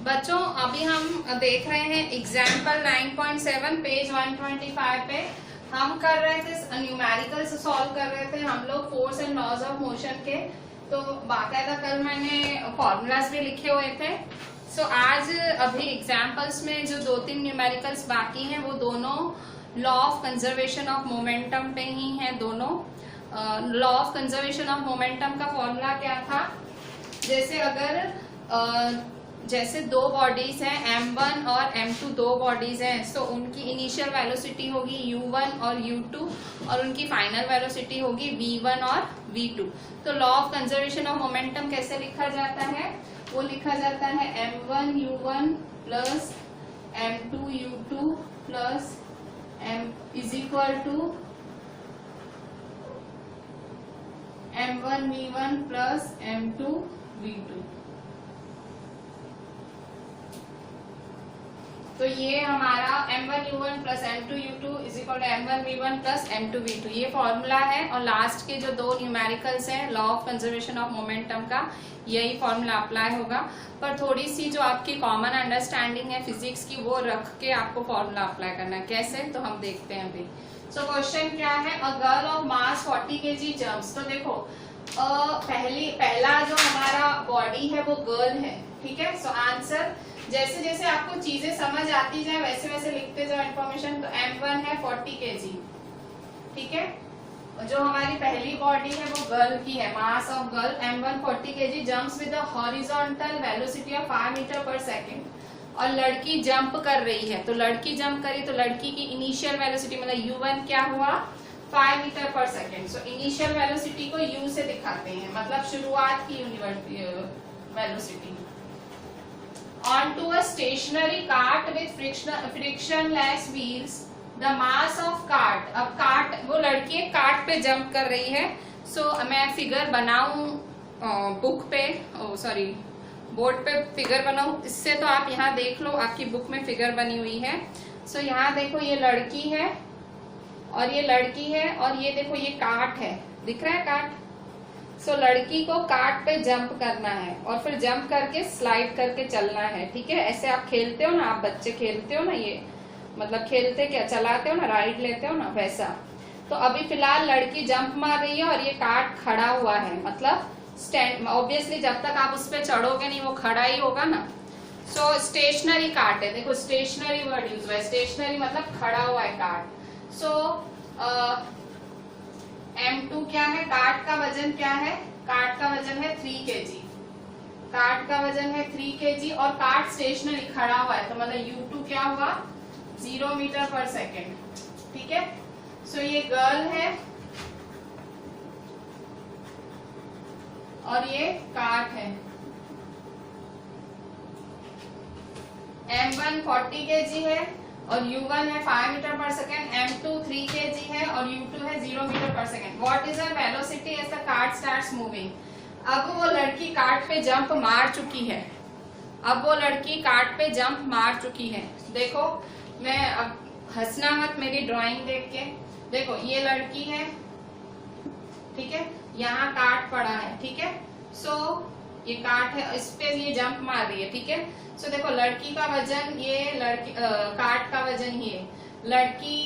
बच्चों अभी हम देख रहे हैं एग्जाम्पल 9.7 पेज 125 पे। हम कर रहे थे न्यूमेरिकल्स सॉल्व कर रहे थे हम लोग force and laws of motion के। तो बाकायदा कल मैंने फॉर्मूलाज भी लिखे हुए थे। सो आज अभी एग्जाम्पल्स में जो 2-3 न्यूमेरिकल्स बाकी हैं वो दोनों law of conservation of momentum पे ही हैं दोनों। Law of conservation of momentum का फॉर्मूला क्या था? जैसे अगर जैसे दो बॉडीज हैं m1 और m2, दो बॉडीज हैं, तो उनकी इनिशियल वेलोसिटी होगी u1 और u2 और उनकी फाइनल वेलोसिटी होगी v1 और v2। तो law of conservation of momentum कैसे लिखा जाता है? वो लिखा जाता है m1 u1 plus m2 u2 plus m is equal to m1 v1 plus m2 v2। तो ये हमारा m1 u1 plus m2 u2 is equal to m1 v1 plus m2 v2 ये फॉर्मूला है। और लास्ट के जो दो न्यूमेरिकल्स हैं law of conservation of momentum का, यही फॉर्मूला अप्लाई होगा। पर थोड़ी सी जो आपकी कॉमन अंडरस्टैंडिंग है फिजिक्स की वो रख के आपको फॉर्मूला अप्लाई करना है। कैसे, तो हम देखते हैं अभी। सो क्वेश्चन क्या है? A girl of mass 40 kg jumps. तो देखो पहला जो हमारा बॉडी है वो गर्ल है, ठीक है। सो आंसर जैसे जैसे आपको चीजें समझ आती जाए वैसे वैसे लिखते जाओ इन्फॉर्मेशन। तो m1 है 40 kg, ठीक है। जो हमारी पहली बॉडी है वो गर्ल की है, mass of girl m1 40 kg jumps with the horizontal velocity of 5 metre per second. और लड़की जंप कर रही है, तो लड़की जंप करी तो लड़की की इनिशियल वेलोसिटी मतलब u1 क्या हुआ? 5 metre per second. So initial velocity को u से दिखाते हैं, मतलब शुरुआत की velocity. Onto a stationary cart with frictionless wheels, the mass of cart। अब कार्ट, वो लड़की एक कार्ट पे जंप कर रही है। सो मैं फिगर बनाऊं बुक पे, सॉरी बोर्ड पे फिगर बनाऊं, इससे तो आप यहाँ देख लो, आपकी बुक में फिगर बनी हुई है। सो यहाँ देखो ये लड़की है और ये लड़की है और ये देखो ये कार्ट है, दिख रहा है कार्ट। सो लड़की को कार्ट पे जंप करना है और फिर जंप करके स्लाइड करके चलना है, ठीक है। ऐसे आप खेलते हो ना, आप बच्चे खेलते हो ना, ये मतलब खेलते क्या, चलाते हो ना, राइड लेते हो ना, वैसा। तो अभी फिलहाल लड़की जंप मार रही है और ये कार्ट खड़ा हुआ है, मतलब स्टैंड। ऑब्वियसली जब तक आप उस पर चढ़ोगे नहीं वो खड़ा ही होगा ना। सो स्टेशनरी कार्ट है, देखो स्टेशनरी वर्ड यूज हुआ है, स्टेशनरी मतलब खड़ा हुआ है कार्ट। सो m2 क्या है? कार्ट का वजन क्या है? कार्ट का वजन है 3 kg। कार्ट का वजन है 3 kg और कार्ट स्टेशनरी खड़ा हुआ है, तो मतलब u2 क्या हुआ? 0 मीटर पर सेकेंड, ठीक है। सो ये गर्ल है और ये कार्ट है। m1 40 kg है और u1 है 5 metre per second, m2 3 kg है और u2 है 0 metre per second. What is the velocity as the cart starts moving? अब वो लड़की कार्ट पे जंप मार चुकी है, अब वो लड़की कार्ट पे जंप मार चुकी है। देखो मैं, अब हंसना मत मेरी ड्राइंग देख के। देखो ये लड़की है, ठीक है, यहाँ कार्ट पड़ा है, ठीक है। सो ये कार्ट है, इस पे ये जंप मार रही है, ठीक है। सो देखो लड़की का वजन, ये लड़की कार्ट का वजन ये लड़की,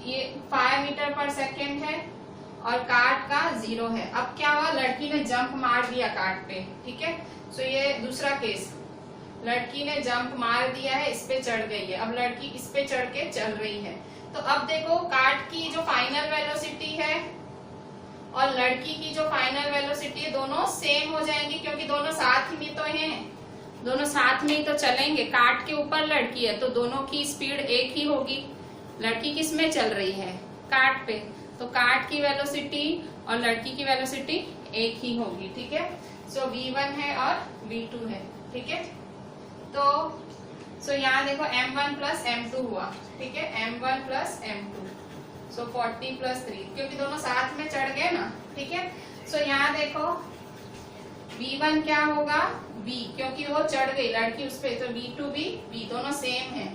ये 5 मीटर पर सेकेंड है और कार्ट का 0 है। अब क्या हुआ? लड़की ने जंप मार दिया कार्ट पे, ठीक है। सो ये दूसरा केस, लड़की ने जंप मार दिया है, इस पे चढ़ गई है, अब लड़की इस पे चढ़ के चल रही है। तो अब देखो कार्ट की जो फाइनल वेलोसिटी है और लड़की की जो फाइनल वेलोसिटी है दोनों सेम हो जाएंगी, क्योंकि दोनों साथ ही में तो हैं, दोनों साथ में ही तो चलेंगे। कार्ट के ऊपर लड़की है तो दोनों की स्पीड एक ही होगी। लड़की किस में चल रही है? कार्ट पे, तो कार्ट की वेलोसिटी और लड़की की वेलोसिटी एक ही होगी, ठीक है। सो v1 है और v2 है, ठीक है। तो सो यहाँ देखो m1 प्लस m2 हुआ, ठीक है, m1 प्लस m2। सो 40 प्लस 3, क्योंकि दोनों साथ में चढ़ गए ना, ठीक है। सो यहाँ देखो v1 क्या होगा? v, क्योंकि वो चढ़ गई लड़की उस पे, तो v2 भी v, दोनों सेम है,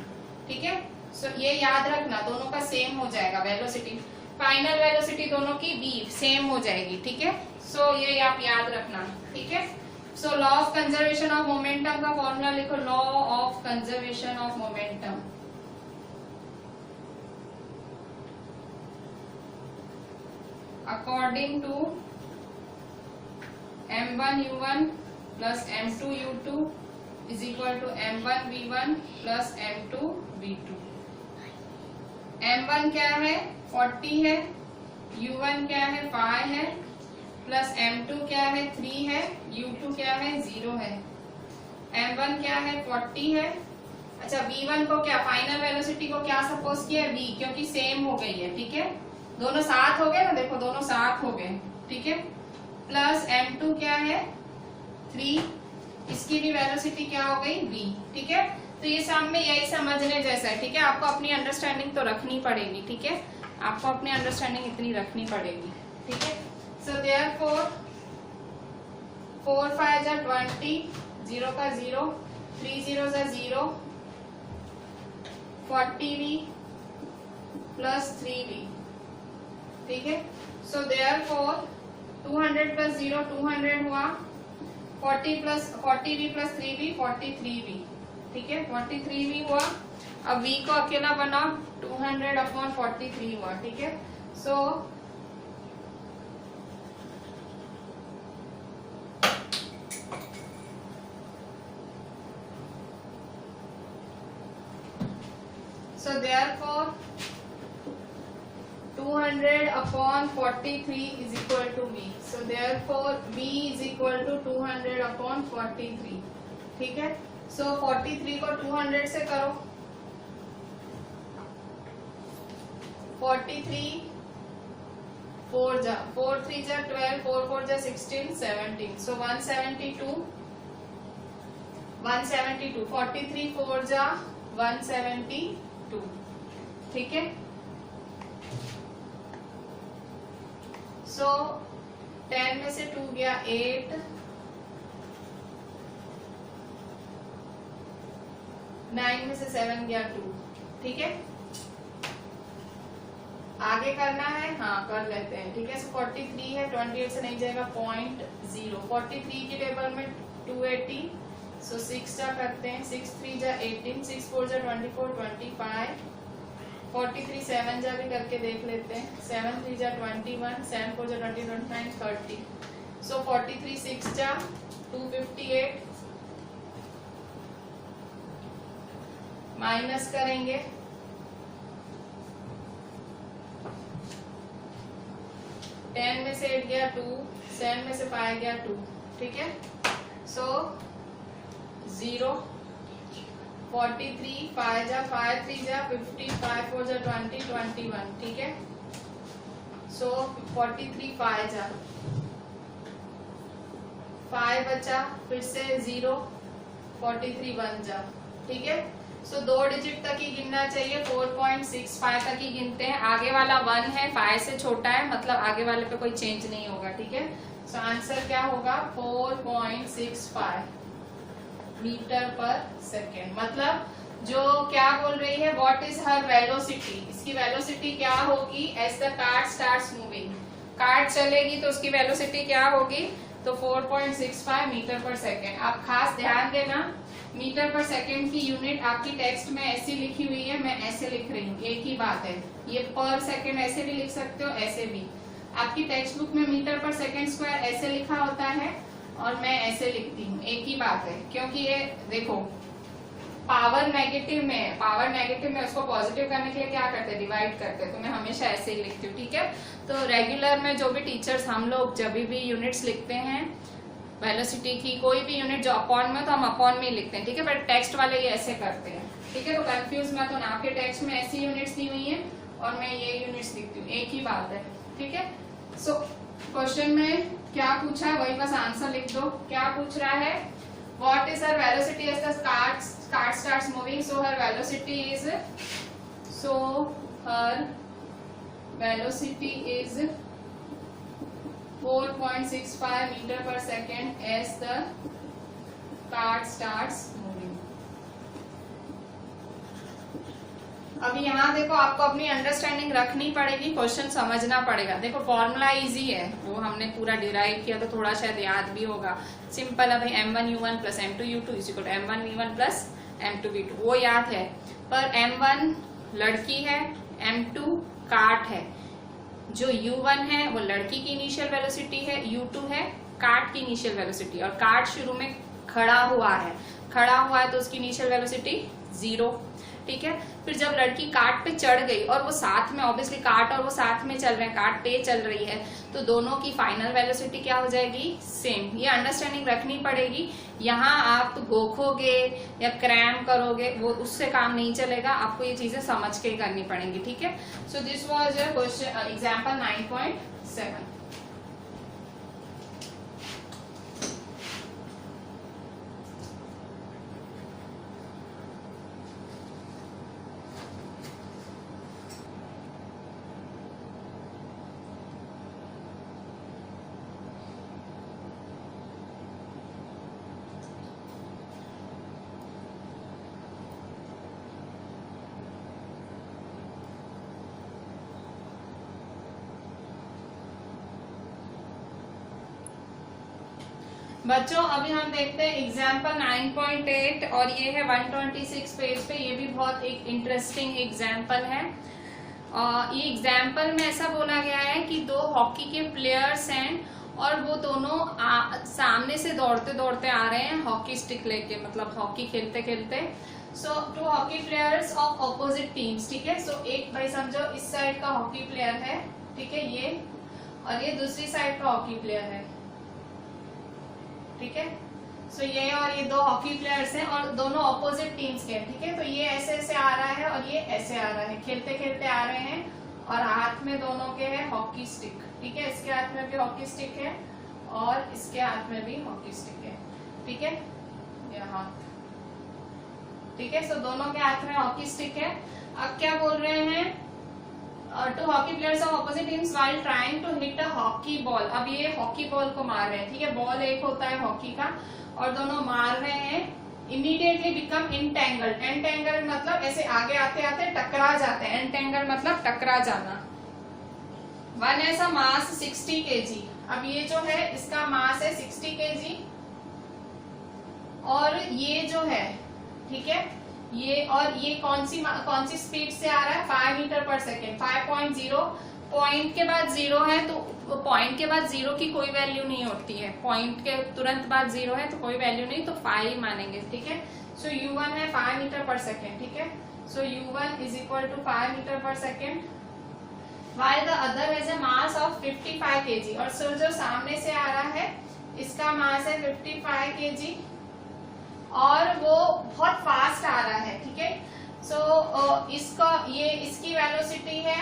ठीक है। सो ये याद रखना, दोनों का सेम हो जाएगा वेलोसिटी, फाइनल वेलोसिटी दोनों की v सेम हो जाएगी, ठीक है। सो ये आप याद रखना, ठीक है। So law of conservation of momentum का फॉर्मूला लिखो, law of conservation of momentum. According to m1 u1 plus m2 u2 is equal to m1 v1 plus m2 v2। m1 क्या है 40 है, u1 क्या है 5 है, प्लस m2 क्या है 3 है, u2 क्या है 0 है। m1 क्या है 40 है। अच्छा v1 को क्या, फाइनल वेलोसिटी को क्या सपोज किया है v, क्योंकि सेम हो गई है, ठीक है, दोनों साथ हो गए ना, देखो दोनों साथ हो गए, ठीक है। प्लस m2 क्या है 3, इसकी भी वेलोसिटी क्या हो गई v, ठीक है। तो ये सामने यही समझने जैसा है, ठीक है। आपको अपनी अंडरस्टैंडिंग तो रखनी पड़ेगी, ठीक है, आपको अपनी अंडरस्टैंडिंग इतनी रखनी पड़ेगी, ठीक है। सो देयरफॉर 4 5 जा 20, 0 का 0, 3 0 जा 0, 40v प्लस 3v, ठीक है। सो देयरफॉर 200 प्लस 0 200 हुआ, 40v प्लस 3v 43v, ठीक है, 43v हुआ। अब v को अकेला बना 200/43 हुआ, ठीक है। सो therefore 200/43 is equal to v. So therefore v is equal to 200/43, ठीक है। So 43 को 200 से करो, 43 4 जा 4 3 जा 12, 4 4 जा 16 17, so 172 43 4 जा 172, ठीक है। सो 10 में से 2 गया 8, 9 में से 7 गया 2, ठीक है। आगे करना है, हाँ कर लेते हैं, ठीक है। सो 43 है, 28 से नहीं जाएगा 0.0, 43 की टेबल में 280, सो 6 जा करते हैं, 6 3 जा 18, 6 4 जा 24 25, 43 7 जा भी करके देख लेते हैं, 7 3 जा 21, 7 4 जा 20 29 30, सो 43 6 जा 258, माइनस करेंगे, टेन में से 8 गया 2, 7 में से 5 गया 2, ठीक है। सो 0 43 5 जा 5 3 जा 50, 5 4 जा 20 21, ठीक है। सो 43 5 जा 5 बचा, फिर से 0 43 1 जा, ठीक है। सो 2 डिजिट तक ही गिनना चाहिए, 4.65 तक ही गिनते हैं। आगे वाला 1 है, 5 से छोटा है, मतलब आगे वाले पे कोई चेंज नहीं होगा, ठीक है। सो आंसर क्या होगा 4.65 मीटर पर सेकेंड। मतलब जो क्या बोल रही है, व्हाट इज हर वेलोसिटी, इसकी वेलोसिटी क्या होगी as the cart starts moving. Cart चलेगी तो उसकी वेलोसिटी क्या होगी, तो 4.65 मीटर पर सेकेंड। आप खास ध्यान देना, मीटर पर सेकेंड की यूनिट आपकी टेक्स्ट में ऐसी लिखी हुई है, मैं ऐसे लिख रही हूँ, एक ही बात है। ये पर सेकेंड ऐसे भी लिख सकते हो, ऐसे भी। आपकी टेक्स्ट बुक में मीटर पर सेकेंड स्क्वायर ऐसे लिखा होता है और मैं ऐसे लिखती हूँ, एक ही बात है। क्योंकि ये देखो पावर नेगेटिव में है, पावर नेगेटिव में उसको पॉजिटिव करने के लिए क्या करते हैं, डिवाइड करते हैं। तो मैं हमेशा ऐसे ही लिखती हूँ, ठीक है। तो रेगुलर में जो भी टीचर्स, हम लोग जब भी यूनिट्स लिखते हैं वेलोसिटी की, कोई भी यूनिट जो अपॉन में, तो हम अपॉन में ही लिखते हैं, ठीक है। बट टेक्स्ट वाले ये ऐसे करते हैं, ठीक है। तो कंफ्यूज मत होना, आपके टेक्स्ट में ऐसी यूनिट्स दी हुई है और मैं ये यूनिट्स लिखती हूँ, एक ही बात है, ठीक है। सो क्वेश्चन में क्या पूछा है वही बस आंसर लिख दो। क्या पूछ रहा है, what is her velocity as the cart starts moving. So her velocity is 4.65 meter per second as the cart starts moving. अभी यहाँ देखो आपको अपनी अंडरस्टैंडिंग रखनी पड़ेगी, क्वेश्चन समझना पड़ेगा। देखो फॉर्मूला इजी है, वो हमने पूरा डिराइव किया तो थोड़ा शायद याद भी होगा। सिंपल है भाई, m1u1 plus m2u2 is equal to m1v1 plus m2v2, वो याद है। पर m1 लड़की है, m2 काट है। जो u1 है वो लड़की की इनिशियल वेलोसिटी है, u2 है काट की इनिशियल वेलोसिटी, और काट शुरू में खड़ा हुआ है, खड़ा हुआ है तो उसकी इनिशियल वेलोसिटी 0, ठीक है। फिर जब लड़की काट पे चढ़ गई और वो साथ में, ऑब्वियसली काट और वो साथ में चल रहे हैं, काट पे चल रही है, तो दोनों की फाइनल वेलोसिटी क्या हो जाएगी, सेम। ये अंडरस्टैंडिंग रखनी पड़ेगी। यहाँ आप गोखोगे या क्रैम करोगे वो उससे काम नहीं चलेगा, आपको ये चीजें समझ के करनी पड़ेंगी, ठीक है। So this was question example 9.7। बच्चों अभी हम देखते हैं एग्जाम्पल 9.8 और ये है 126 पेज पे। ये भी बहुत एक इंटरेस्टिंग एग्जाम्पल है। ये एग्जाम्पल में ऐसा बोला गया है कि दो हॉकी के प्लेयर्स हैं और वो दोनों सामने से दौड़ते दौड़ते आ रहे हैं हॉकी स्टिक लेके, मतलब हॉकी खेलते खेलते। So two hockey players of opposite teams, ठीक है। सो एक भाई समझो इस साइड का हॉकी प्लेयर है, ठीक है ये, और ये दूसरी साइड का हॉकी प्लेयर है, ठीक है। सो ये और ये दो हॉकी प्लेयर्स हैं और दोनों ऑपोजिट टीम्स के, ठीक है। तो ये ऐसे ऐसे आ रहा है और ये ऐसे आ रहा है, खेलते खेलते आ रहे हैं और हाथ में दोनों के है हॉकी स्टिक, ठीक है। इसके हाथ में भी हॉकी स्टिक है और इसके हाथ में भी हॉकी स्टिक है, ठीक है, ये हाथ, ठीक है। सो दोनों के हाथ में हॉकी स्टिक है। अब क्या बोल रहे हैं, two hockey players of opposite teams while trying to hit a hockey ball. अब ये हॉकी बॉल को मार रहे हैं, ठीक है। बॉल एक होता है हॉकी का और दोनों मार रहे हैं। Immediately become entangled. एंटेंगल मतलब ऐसे आगे आते आते टकरा जाते हैं, एंटेंगल मतलब टकरा जाना। वन ऐसा मास 60 kg। अब ये जो है इसका मास है 60 kg और ये जो है, ठीक है, ये और ये कौन सी स्पीड से आ रहा है, 5 मीटर पर सेकेंड। 5.0, पॉइंट के बाद 0 है तो पॉइंट के बाद 0 की कोई वैल्यू नहीं होती है, पॉइंट के तुरंत बाद 0 है तो कोई वैल्यू नहीं, तो 5 ही मानेंगे, ठीक है। सो u1 है 5 मीटर पर सेकेंड, ठीक है। So u1 is equal to 5 metre per second while the other has a mass of 55 kg। और सो जो सामने से आ रहा है इसका मास है 55 kg और वो बहुत फास्ट आ रहा है, ठीक है। सो इसका इसकी वेलोसिटी है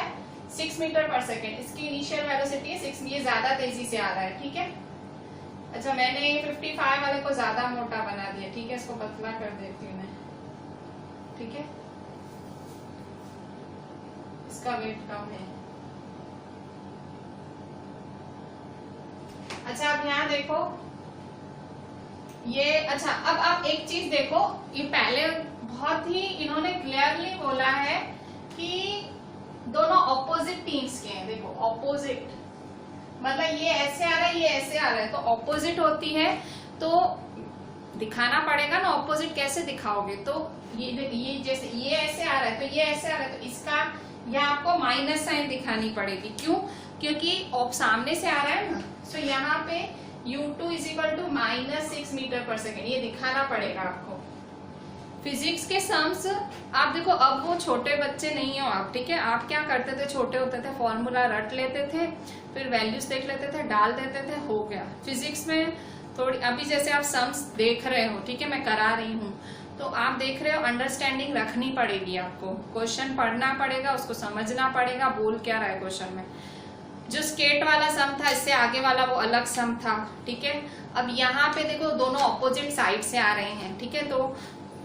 6 मीटर पर सेकेंड, इसकी इनिशियल वेलोसिटी है 6, ये ज्यादा तेजी से आ रहा है, ठीक है। अच्छा मैंने 55 वाले को ज्यादा मोटा बना दिया, ठीक है, इसको पतला कर देती हूँ मैं, ठीक है, इसका वेट कम है। अच्छा अब यहाँ देखो ये, अच्छा अब आप एक चीज देखो, ये पहले बहुत ही इन्होंने क्लियरली बोला है कि दोनों ऑपोजिट टीम्स के हैं। देखो ऑपोजिट मतलब ये ऐसे आ रहा है, ये ऐसे आ रहा है, तो ऑपोजिट होती है तो दिखाना पड़ेगा ना, ऑपोजिट कैसे दिखाओगे, तो ये जैसे ये ऐसे आ रहा है तो ये ऐसे आ रहा है, तो इसका यहाँ आपको माइनस साइन दिखानी पड़ेगी। क्यों? क्योंकि सामने से आ रहा है ना, तो यहाँ पे u2 is equal to -6 metre per second, ये दिखाना पड़ेगा आपको। फिजिक्स के सम्स आप देखो, अब वो छोटे बच्चे नहीं हो आप, ठीक है। आप क्या करते थे, छोटे होते थे फॉर्मूला रट लेते थे, फिर वैल्यूज देख लेते थे, डाल देते थे, हो गया। फिजिक्स में थोड़ी अभी जैसे आप सम्स देख रहे हो, ठीक है, मैं करा रही हूँ, तो आप देख रहे हो, अंडरस्टैंडिंग रखनी पड़ेगी आपको, क्वेश्चन पढ़ना पड़ेगा, उसको समझना पड़ेगा, बोल क्या रहा है क्वेश्चन में। जो स्केट वाला सम था, इससे आगे वाला वो अलग सम था, ठीक है। अब यहाँ पे देखो दोनों ऑपोजिट साइड से आ रहे हैं, ठीक है, तो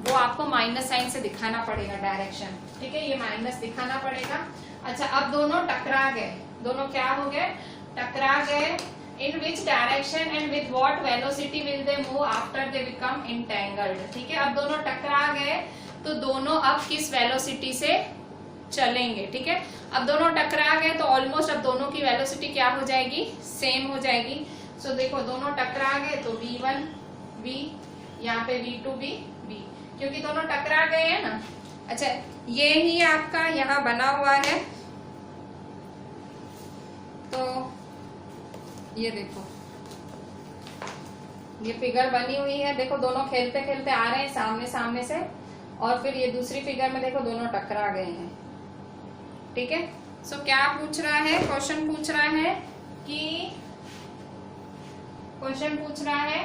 वो आपको माइनस साइन से दिखाना पड़ेगा डायरेक्शन, ठीक है, ये माइनस दिखाना पड़ेगा। अच्छा अब दोनों टकरा गए, दोनों क्या हो गए, टकरा गए। In which direction and with what velocity will they move after they become entangled, ठीक है। अब दोनों टकरा गए तो दोनों अब किस वेलोसिटी से चलेंगे। ठीक है, अब दोनों टकरा गए तो ऑलमोस्ट अब दोनों की वेलोसिटी क्या हो जाएगी, सेम हो जाएगी। सो देखो दोनों टकरा गए तो v1 v, यहाँ पे v2 भी v, क्योंकि दोनों टकरा गए हैं ना। अच्छा, ये ही आपका यहाँ बना हुआ है, तो ये देखो ये फिगर बनी हुई है, देखो दोनों खेलते खेलते आ रहे हैं सामने सामने से, और फिर ये दूसरी फिगर में देखो दोनों टकरा गए हैं। ठीक है, सो क्या पूछ रहा है, क्वेश्चन पूछ रहा है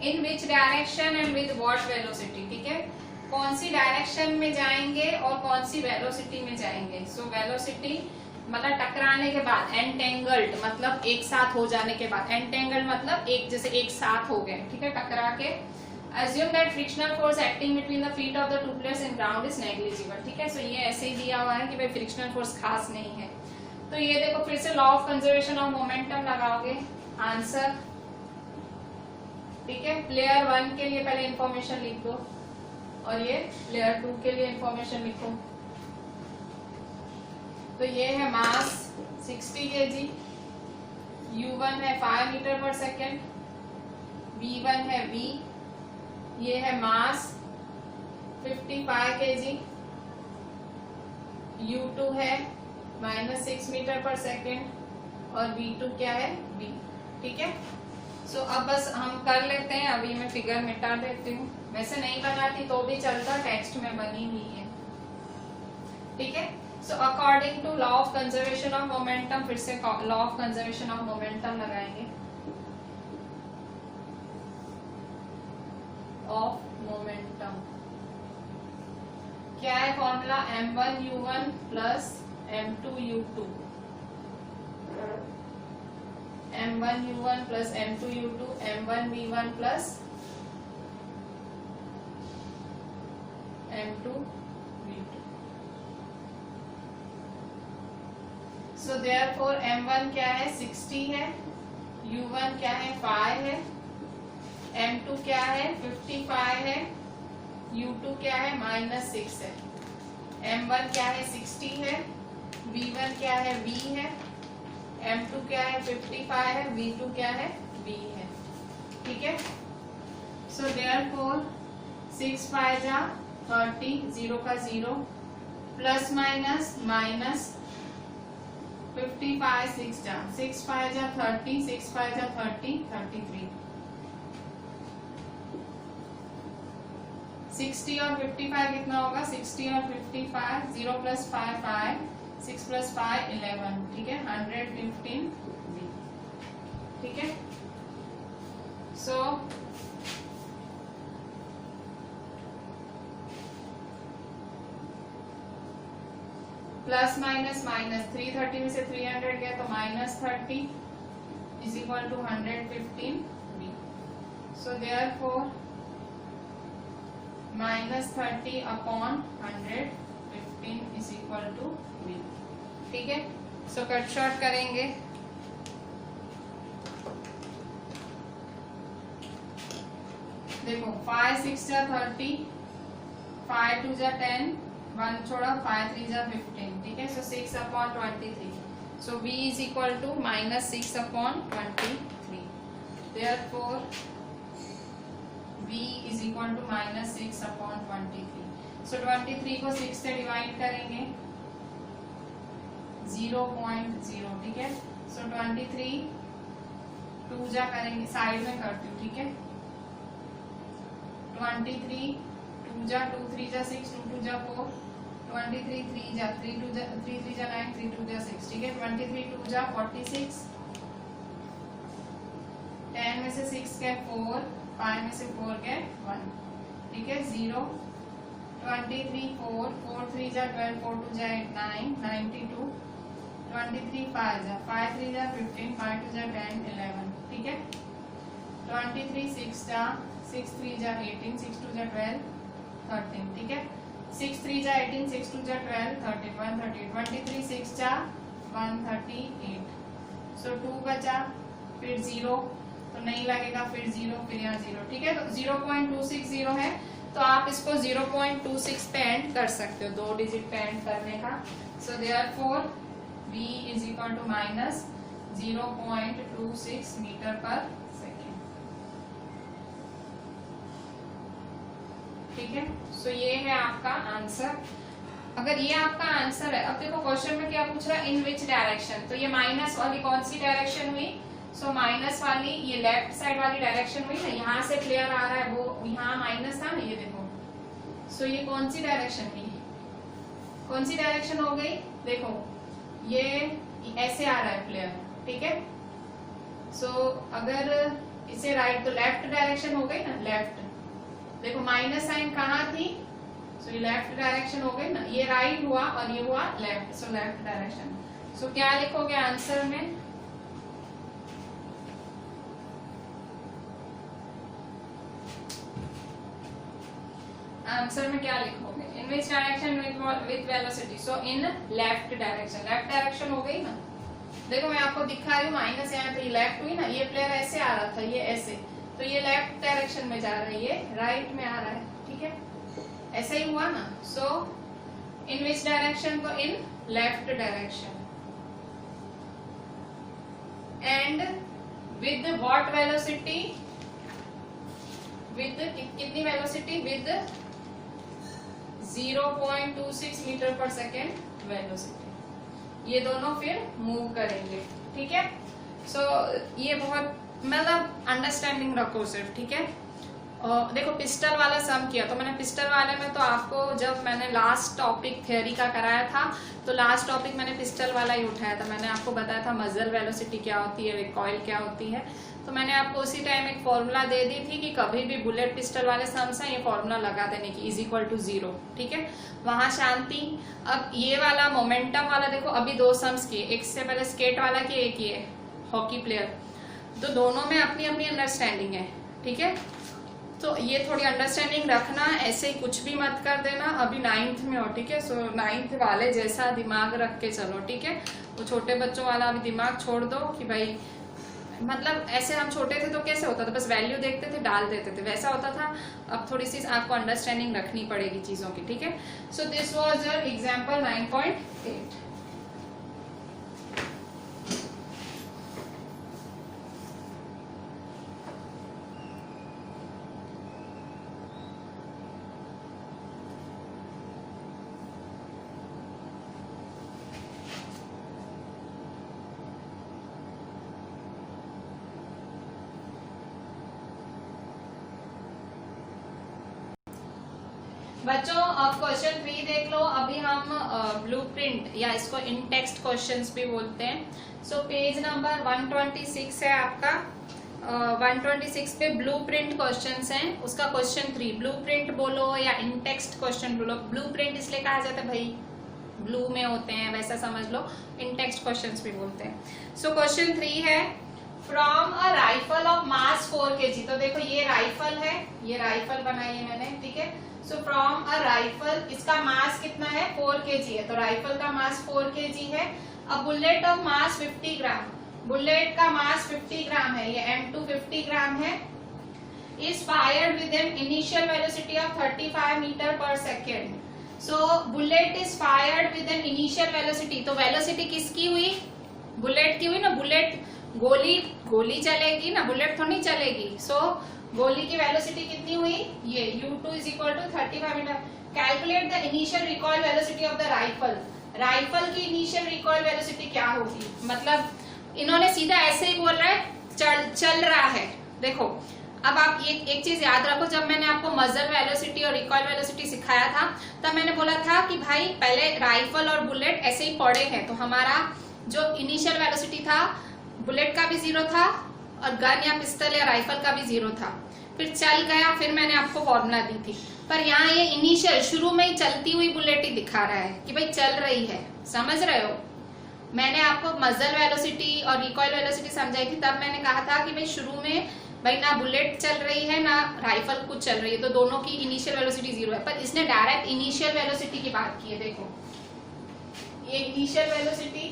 in which direction and with what velocity. ठीक है, कौन सी डायरेक्शन में जाएंगे और कौन सी वेलोसिटी में जाएंगे। सो वेलोसिटी मतलब टकराने के बाद, एंटेंगल्ड मतलब एक साथ हो जाने के बाद, एंटेंगल्ड मतलब एक जैसे एक साथ हो गए। ठीक है, टकरा के। Assume that frictional force acting between the feet of the two players in ground is negligible। ठीक है, सो ये ऐसे ही दिया हुआ है कि भाई फ्रिक्शनल फोर्स खास नहीं है। तो ये देखो फिर से law of conservation of momentum लगाओगे, आंसर। ठीक है, प्लेयर 1 के लिए पहले इंफॉर्मेशन लिख दो और ये प्लेयर 2 के लिए इंफॉर्मेशन लिखो। तो ये है मास 60 kg, u1 है 5 मीटर पर सेकेंड, v1 है v, ये है मास 55 kg, u2 है -6 मीटर पर सेकेंड और v2 क्या है v। ठीक है, सो अब बस हम कर लेते हैं। अभी मैं फिगर मिटा देती हूँ, वैसे नहीं बनाती तो भी चलता, टेक्स्ट में बनी हुई है। ठीक है, so according to law of conservation of momentum, फिर से law of conservation of momentum लगाएंगे, ऑफ मोमेंटम क्या है formula, m1u1 plus m2u2, m1u1 plus m2u2, m1v1 plus m2v2। So therefore m1 क्या है 60 है, u1 क्या है 5 है, m2 क्या है 55 है, u2 क्या है -6 है। m1 क्या है 60 है, v1 क्या है v है, m2 क्या है 55 है, v2 क्या है v है। ठीक है, सो देयरफॉर 6 5 जा 30, 0 का 0, प्लस माइनस माइनस 55 6 जा 6 5 जा 30, 6 5 जा 30, 33। 60 और 55 कितना होगा, 60 और 55, 0 प्लस 5 5, 6 प्लस 5 11। ठीक है, 115 v। ठीक है, सो प्लस माइनस माइनस 330 में से 300 गया तो -30 is equal to 115 v। So therefore -30 upon 115 is equal to v। ठीक है, सो कट शॉर्ट करेंगे। देखो 5 6 जा 30, 5 2 जा 10, 1 छोड़ा 5 3 जा 15। ठीक है, so 6 upon 23, so v is equal to -6 upon 23। Therefore v is equal to -6 upon 23। So 23 को 6 से डिवाइड करेंगे 0.0। ठीक है, सो 23 2 जा करेंगे, साइड में करती हूँ। ठीक है, 23 2 जा 2 3 जा 6, 2 2 जा 4, 23 3 जा 3 2 जा 3 3 जा 9, 3 2 जा 6। ठीक है, 23 2 जा 46, 10 में से 6 के 4, 5 में से 4 के 1। ठीक है, 0 23 4 4 3 जा 12, 4 2 जा 8 9, 92, 23 5 जा 5 3 जा 15, 5 2 जा 10 11। ठीक है, 23 6 जा 6 3 जा 18, 6 2 जा 12 13। ठीक है, 6 3 जा 18, 6 2 जा 12 13, 138। 23 6 जा 138, सो 2 बचा, फिर 0 तो नहीं लगेगा, फिर 0, फिर यहाँ 0। ठीक है, तो 0.260 है, तो आप इसको 0.26 पे एंड कर सकते हो, 2 डिजिट पे एंड करने का। So therefore v is equal to minus 0.26 metre per second. ठीक है, सो ये है आपका आंसर। अगर ये आपका आंसर है, अब देखो क्वेश्चन में क्या पूछ रहा है, इन विच डायरेक्शन, तो ये माइनस वाली कौन सी डायरेक्शन हुई, सो माइनस वाली ये लेफ्ट साइड वाली डायरेक्शन हुई ना, यहाँ से प्लेयर आ रहा है, वो यहाँ माइनस था ना, ये देखो। सो ये कौन सी डायरेक्शन हुई, कौन सी डायरेक्शन हो गई, देखो ये ऐसे आ रहा है प्लेयर, ठीक है। सो अगर इसे राइट तो लेफ्ट डायरेक्शन हो गई ना, लेफ्ट, देखो माइनस साइन कहाँ थी, सो ये लेफ्ट डायरेक्शन हो गई ना, ये राइट हुआ और ये हुआ left, so left direction. So क्या लिखोगे आंसर में, आंसर में क्या लिखोगे, in which direction with velocity, so in left direction, left direction हो गई ना। देखो मैं आपको दिखा रही हूँ माइनस यहाँ, तो ये लेफ्ट हुई ना, ये प्लेयर ऐसे आ रहा था, ये ऐसे, तो ये लेफ्ट डायरेक्शन में जा रहा है, ये राइट में आ रहा है, ठीक है, ऐसा ही हुआ ना। सो इन विच डायरेक्शन, तो इन left direction, and with what velocity, with कितनी velocity, with 0.26 metre per second velocity, ये दोनों फिर मूव करेंगे, ठीक है। सो ये बहुत मतलब अंडरस्टैंडिंग रखो सिर्फ, ठीक है। देखो पिस्टल वाला सम किया, तो मैंने पिस्टल वाले में तो आपको जब मैंने लास्ट टॉपिक थ्योरी का कराया था, तो लास्ट टॉपिक मैंने पिस्टल वाला ही उठाया था, मैंने आपको बताया था मजल वेलोसिटी क्या होती है, रिकॉइल क्या होती है, तो मैंने आपको उसी टाइम एक फॉर्मूला दे दी थी कि कभी भी बुलेट पिस्टल वाले सम्स हैं, ये फॉर्मूला लगा देने की, इज इक्वल टू 0, ठीक है, वहां शांति। अब ये वाला मोमेंटम वाला देखो, अभी 2 सम्स किए, एक से पहले स्केट वाला किए, एक ये हॉकी प्लेयर, तो दोनों में अपनी अपनी अंडरस्टैंडिंग है, ठीक है। तो ये थोड़ी अंडरस्टैंडिंग रखना, ऐसे ही कुछ भी मत कर देना, अभी 9th में हो, ठीक है। सो 9th वाले जैसा दिमाग रख के चलो, ठीक है। वो छोटे बच्चों वाला अभी दिमाग छोड़ दो कि भाई, मतलब ऐसे हम छोटे थे तो कैसे होता था, बस वैल्यू देखते थे डाल देते थे, वैसा होता था। अब थोड़ी सी आपको अंडरस्टैंडिंग रखनी पड़ेगी चीजों की, ठीक है। So this was your example 9.8। बच्चों अब क्वेश्चन 3 देख लो। अभी हम ब्लूप्रिंट या इसको इन टेक्स्ट क्वेश्चंस भी बोलते हैं। सो पेज नंबर 126 है आपका। 126 पे ब्लूप्रिंट क्वेश्चंस हैं, उसका क्वेश्चन 3 ब्लूप्रिंट बोलो या इन टेक्स्ट क्वेश्चन बोलो। ब्लूप्रिंट इसलिए कहा जाता है भाई ब्लू में होते हैं, वैसा समझ लो। इन टेक्स्ट क्वेश्चंस भी बोलते हैं। सो क्वेश्चन 3 है from a rifle of mass 4 kg। तो देखो ये राइफल है, ये राइफल बनाई है मैंने, ठीक है। सो फ्रॉम अ राइफल, इसका मास कितना है 4 kg है, तो राइफल का मास 4 kg है। A bullet of mass 50 gram, bullet का मास 50 ग्राम है, ये M2 50 ग्राम है। Is fired with an initial velocity of 35 metre per second. So bullet is fired with an initial velocity, तो वेलोसिटी किसकी हुई, बुलेट की हुई ना। बुलेट गोली चलेगी ना, बुलेट थोड़ी चलेगी। सो गोली की वेलोसिटी कितनी हुई, ये u2 is equal to 35 metre. Calculate the initial recoil velocity of the rifle. Rifle की इनिशियल रिकॉइल वेलोसिटी क्या होगी, मतलब इन्होंने सीधा ऐसे ही बोल रहा है चल रहा है। देखो अब आप एक चीज याद रखो, जब मैंने आपको मजल वेलोसिटी और रिकॉइल वेलोसिटी सिखाया था तब मैंने बोला था कि भाई पहले राइफल और बुलेट ऐसे ही पड़े हैं, तो हमारा जो इनिशियल वेलोसिटी था बुलेट का भी 0 था और गन या पिस्टल या राइफल का भी 0 था। फिर चल गया, फिर मैंने आपको फॉर्मूला दी थी। पर यहाँ ये इनिशियल शुरू में ही चलती हुई बुलेट ही दिखा रहा है कि भाई चल रही है, समझ रहे हो। मैंने आपको मजल वेलोसिटी और रिकॉइल वेलोसिटी समझाई थी, तब मैंने कहा था कि भाई शुरू में भाई ना बुलेट चल रही है ना राइफल कुछ चल रही है, तो दोनों की इनिशियल वेलोसिटी 0 है। पर इसने डायरेक्ट इनिशियल वेलोसिटी की बात की है। देखो ये इनिशियल वेलोसिटी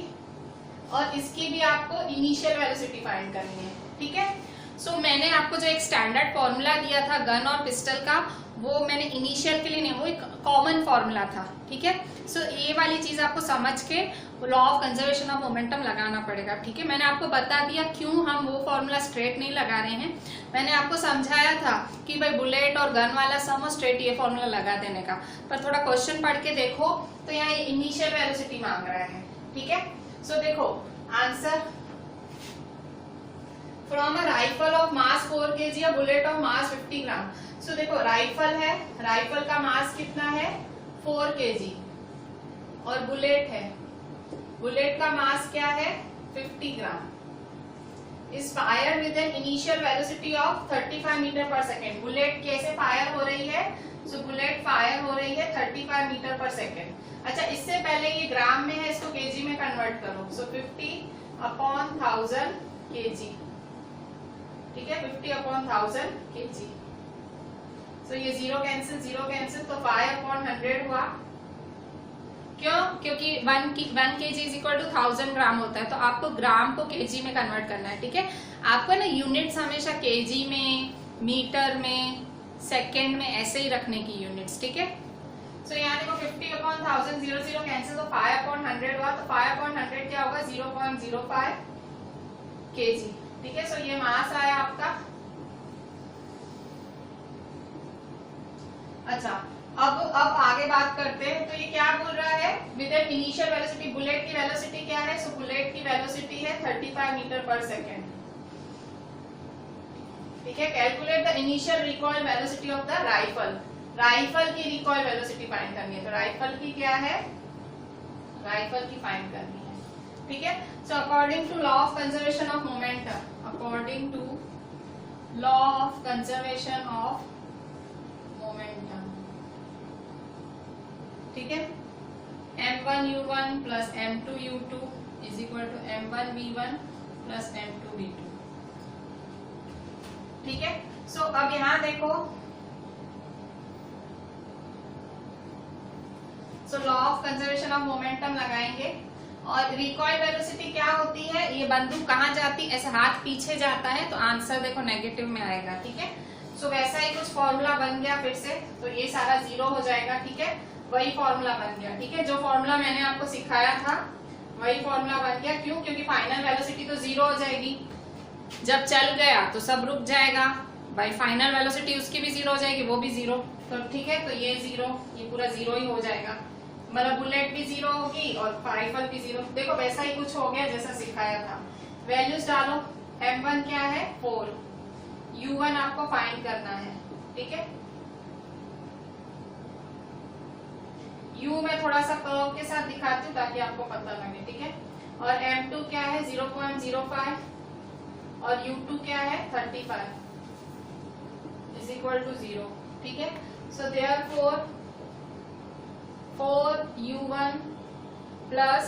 और इसकी भी आपको इनिशियल वेलोसिटी फाइंड करनी है, ठीक है। सो मैंने आपको जो एक स्टैंडर्ड फॉर्मूला दिया था गन और पिस्टल का, वो मैंने इनिशियल के लिए नहीं, वो एक कॉमन फॉर्मूला था, ठीक है। सो ये वाली चीज आपको समझ के law of conservation of momentum लगाना पड़ेगा, ठीक है। मैंने आपको बता दिया क्यों हम वो फॉर्मूला स्ट्रेट नहीं लगा रहे हैं। मैंने आपको समझाया था कि भाई बुलेट और गन वाला सम और स्ट्रेट ये फॉर्मूला लगा देने का, पर थोड़ा क्वेश्चन पढ़ के देखो तो यहाँ इनिशियल वेलोसिटी मांग रहा है, ठीक है। सो देखो answer from a rifle of mass 4 kg या बुलेट ऑफ मास 50 ग्राम। सो देखो राइफल है, राइफल का मास कितना है 4 kg और बुलेट है, बुलेट का मास क्या है 50 gram. Is fire with an initial velocity of 35 metre per second. Bullet कैसे फायर हो रही है? सो बुलेट फायर हो रही है 35 मीटर पर सेकेंड। अच्छा इससे पहले ये ग्राम में है, इसको केजी में कन्वर्ट करो। सो 50/1000 kg, ठीक है, 50/1000 kg। सो ये 0 कैंसिल तो 5/100 हुआ। क्यों? क्योंकि 1 kg इज इक्वल टू 1000 ग्राम होता है, तो आपको ग्राम को केजी में कन्वर्ट करना है, ठीक है। आपको ना यूनिट्स हमेशा केजी में, मीटर में, सेकेंड में ऐसे ही रखने की यूनिट्स, ठीक है। सो यहाँ देखो 50/1000 0 कैंसिल तो 5/100 हुआ, तो 5/100 क्या होगा 0.05 kg, ठीक है। सो ये मास आया आपका। अच्छा अब आगे बात करते हैं, तो ये क्या बोल रहा है with an initial velocity. Bullet की वेलोसिटी क्या है? सो बुलेट की वेलोसिटी है 35 मीटर पर सेकेंड, ठीक है। Calculate the initial recoil velocity of the rifle. Rifle की रिकॉइल वेलोसिटी फाइंड करनी है, तो राइफल की क्या है, राइफल की फाइंड करनी है, ठीक है। So according to law of conservation of momentum, according to law of conservation of momentum, ठीक है, m1u1 plus m2u2 is equal to m1v1 plus m2v2, ठीक है। सो अब यहां देखो, so law of conservation of momentum लगाएंगे और recoil velocity क्या होती है? ये बंदूक कहाँ जाती है? ऐसे हाथ पीछे जाता है, तो आंसर देखो नेगेटिव में आएगा, ठीक है। सो वैसा ही कुछ फॉर्मूला बन गया फिर से, तो ये सारा 0 हो जाएगा, ठीक है। वही फॉर्मूला बन गया, ठीक है। जो फॉर्मूला मैंने आपको सिखाया था वही फॉर्मूला बन गया। क्यों? क्योंकि फाइनल वेलोसिटी तो 0 हो जाएगी, जब चल गया तो सब रुक जाएगा, भाई फाइनल वेलोसिटी उसकी भी 0 हो जाएगी, वो भी 0, तो ठीक है। तो ये 0, ये पूरा 0 ही हो जाएगा, मतलब बुलेट भी 0 होगी और राइफल भी 0। देखो वैसा ही कुछ हो गया जैसा सिखाया था। वैल्यूज डालो, m1 क्या है 4, u1 आपको फाइंड करना है, ठीक है। u में थोड़ा सा कर्व के साथ दिखाती हूँ ताकि आपको पता लगे, ठीक है। और m2 क्या है 0.05 और u2 क्या है 35 इज इक्वल टू 0, ठीक है। So therefore 4u1 plus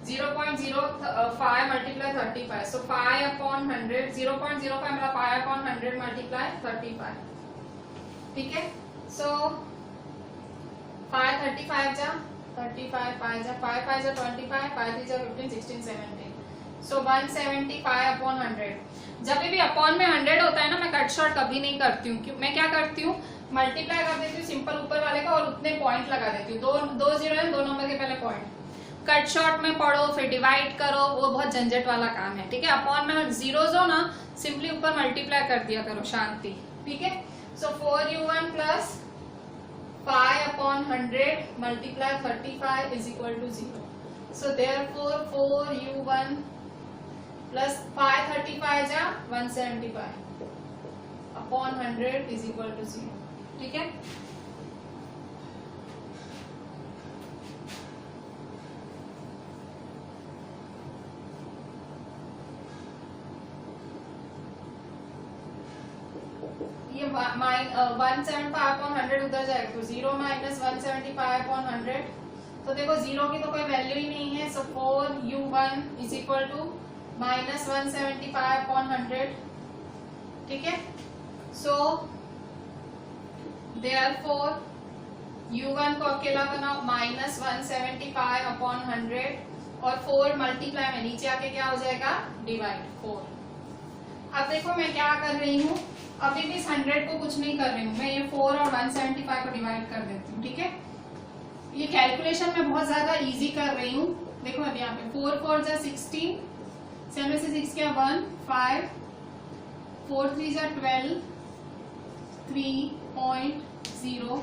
0.05 multiply 35, सो 5/100, 0.05 मेरा 5/100 मल्टीप्लाई 35, ठीक है। सो 5 35 जा 35, 5 जा 5 5 जा 25, 5 3 जा 15, 16 17, सो 175/100। जब भी अपॉन में 100 होता है ना, मैं कट शॉर्ट कभी नहीं करती हूँ। मैं क्या करती हूँ, मल्टीप्लाई कर देती हूँ सिंपल ऊपर वाले का और उतने पॉइंट लगा देती हूँ, दो जीरो है, 2 नंबर के पहले पॉइंट। कट शॉर्ट में पढ़ो फिर डिवाइड करो, वो बहुत झंझट वाला काम है, ठीक है। अपॉन में जीरोज हो ना, सिंपली ऊपर मल्टीप्लाई कर दिया करो, शांति, ठीक है। So 4u1 plus 5/100 multiply 35 is equal to 0। So therefore 4u1 plus 535 जा 175 अपॉन 100 इज इक्वल टू 0, ठीक है। ये 175/100 उधर जाएगा, तो 0 माइनस 175/100, तो देखो 0 की तो कोई वैल्यू ही नहीं है। So 4u1 is equal to minus 175/100, ठीक है। सो देयरफॉर u1 को अकेला बनाओ, माइनस 175/100 और 4 मल्टीप्लाई में नीचे आके क्या हो जाएगा डिवाइड 4। अब देखो मैं क्या कर रही हूँ, अभी भी इस 100 को कुछ नहीं कर रही हूँ मैं, ये 4 और 175 को डिवाइड कर देती हूँ, ठीक है। ये कैलकुलेशन मैं बहुत ज्यादा इजी कर रही हूँ। देखो अब यहाँ पे 4 4 जा 16, 7 से 6 क्या 1 5, 4 3 जा 12, 3.0,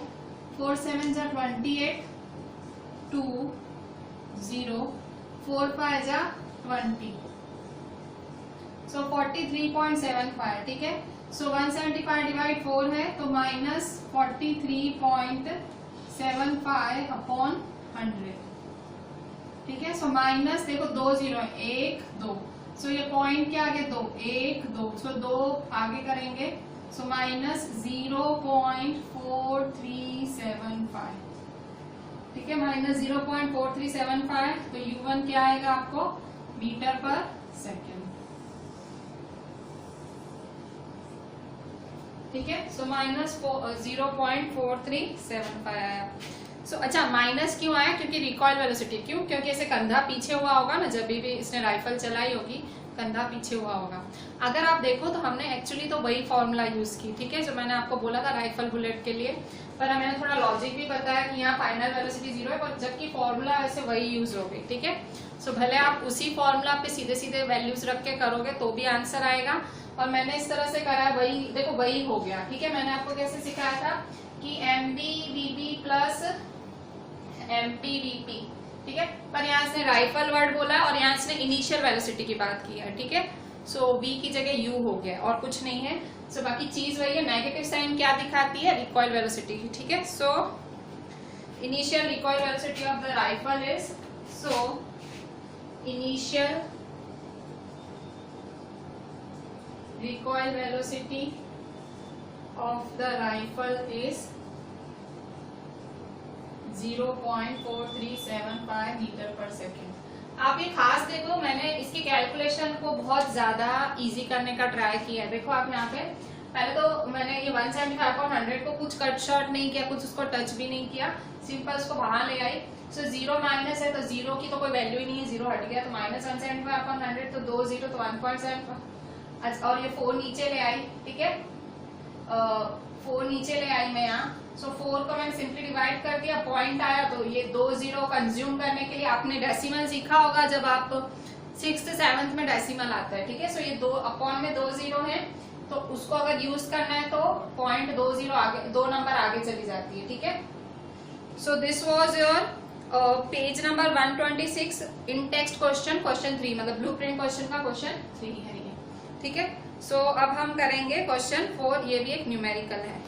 4 7 जा 28, 2 0, 4 5 जा 20, सो 43.75, ठीक है। सो 175 डिवाइड 4 है तो माइनस 43.75 अपॉन 100, ठीक है। सो माइनस देखो 2 जीरो है, 1 2, सो ये पॉइंट क्या आगे 2 1 2, सो 2 आगे करेंगे, सो माइनस 0.4375, ठीक है, माइनस 0.4375। तो U1 क्या आएगा आपको मीटर पर सेकेंड, ठीक है। सो माइनस 0.4375 आया। सो अच्छा माइनस क्यों आया, क्योंकि रिकॉइल वेलोसिटी, क्यों, क्योंकि इसे कंधा पीछे हुआ होगा ना, जब भी इसने राइफल चलाई होगी कंधा पीछे हुआ होगा। अगर आप देखो तो हमने एक्चुअली तो वही फॉर्मूला यूज की, ठीक है, जो मैंने आपको बोला था राइफल बुलेट के लिए, पर मैंने थोड़ा लॉजिक भी बताया कि यहाँ फाइनल वेलोसिटी 0 है, पर जबकि फॉर्मूला वैसे वही यूज होगी, ठीक है। सो भले आप उसी फॉर्मूला पे सीधे सीधे वैल्यूज रख के करोगे तो भी आंसर आएगा, और मैंने इस तरह से करा है, वही देखो वही हो गया, ठीक है। मैंने आपको कैसे सिखाया था कि MBVP प्लस MPVP, ठीक है, पर यहाँ इसने राइफल वर्ड बोला है और यहाँ इसने इनिशियल वेलोसिटी की बात की है, ठीक है। सो V की जगह U हो गया और कुछ नहीं है। सो बाकी चीज वही है, नेगेटिव साइन क्या दिखाती है, रिकॉइल वेलोसिटी की, ठीक है। So initial recoil velocity of the rifle is, so initial recoil velocity of the rifle is 0.4375 metre per second. आप ये खास देखो, मैंने इसकी कैलकुलेशन को बहुत ज्यादा इजी करने का ट्राई किया है। देखो आप यहाँ पे पहले तो मैंने ये 175 और 100 को कुछ कट शॉर्ट नहीं किया, कुछ उसको टच भी नहीं किया, सिंपल उसको बाहर ले आई। सो 0 माइनस है तो 0 की तो कोई वैल्यू ही नहीं है, 0 हट गया, तो माइनस 175 अपॉन 100, तो 2 0 तो 1.75। अच्छा, और ये 4 नीचे ले आई, ठीक है, 4 नीचे ले आई मैं यहाँ। सो 4 को मैंने सिंपली डिवाइड कर दिया, पॉइंट आया, तो ये 2 0 कंज्यूम करने के लिए आपने डेसिमल सीखा होगा, जब आप 6th 7th में डेसिमल आता है, ठीक है। सो ये 2 अपॉन में 2 0 है, तो उसको अगर यूज करना है तो 0.20 आगे, 2 नंबर आगे चली जाती है, ठीक है। So this was your page number 126 in text question, question 3, मतलब ब्लूप्रिंट क्वेश्चन का क्वेश्चन 3 है ये, ठीक है। सो अब हम करेंगे क्वेश्चन 4, ये भी एक न्यूमेरिकल है।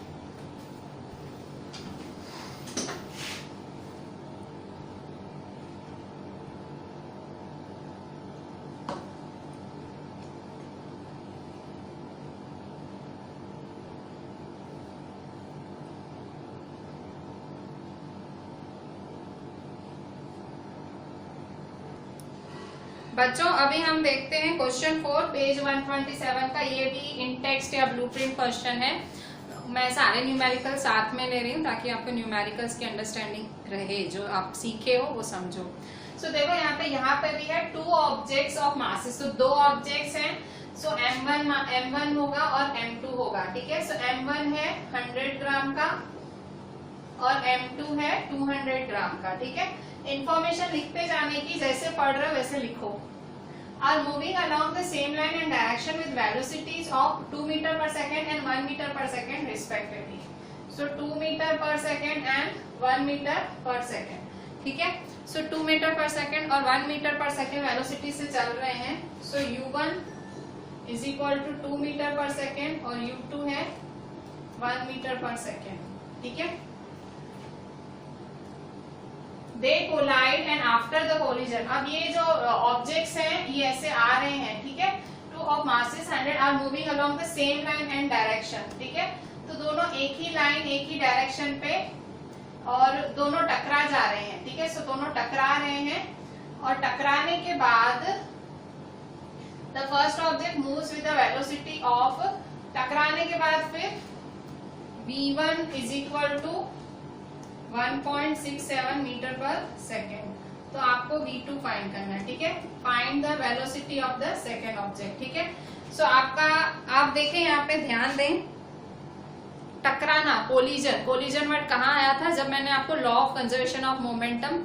बच्चों अभी हम देखते हैं क्वेश्चन 4 पेज 127 का, ये भी इन टेक्स्ट या ब्लूप्रिंट क्वेश्चन है। मैं सारे न्यूमेरिकल साथ में ले रही हूँ ताकि आपको न्यूमेरिकल्स की अंडरस्टैंडिंग रहे, जो आप सीखे हो वो समझो। सो देखो यहाँ पे भी है 2 ऑब्जेक्ट्स ऑफ मासेस, तो 2 ऑब्जेक्ट्स हैं। सो M1 होगा और M2 होगा, ठीक है। सो M1 है 100 ग्राम का और M2 है 200 ग्राम का, ठीक है। इंफॉर्मेशन लिखते जाने की, जैसे पढ़ रहे हो वैसे लिखो। Are moving along the same line and direction with velocities of 2 metre per second and 1 metre per second respectively. So 2 metre per second and 1 metre per second, ठीक है। सो 2 मीटर पर सेकेंड और 1 मीटर पर सेकेंड वेलोसिटी से चल रहे हैं। So U1 is equal to 2 metre per second और U2 है 1 metre per second, ठीक है। They collide and after the collision, अब ये जो ऑब्जेक्ट्स हैं ये ऐसे आ रहे हैं, ठीक है। 2 of masses 100 are moving along the same line and direction, ठीक है। तो दोनों एक ही लाइन एक ही डायरेक्शन पे और दोनों टकरा जा रहे हैं, ठीक है। सो दोनों टकरा रहे हैं और टकराने के बाद the first object moves with the velocity of, टकराने के बाद फिर V1 is equal to 1.67 metre per second. तो आपको V2 फाइंड करना है, ठीक है। Find the velocity of the second object, ठीक है। सो आप देखें यहाँ पे ध्यान दें, टकराना, कोलिजन। कोलिजन वर्ड कहाँ आया था? जब मैंने आपको law of conservation of momentum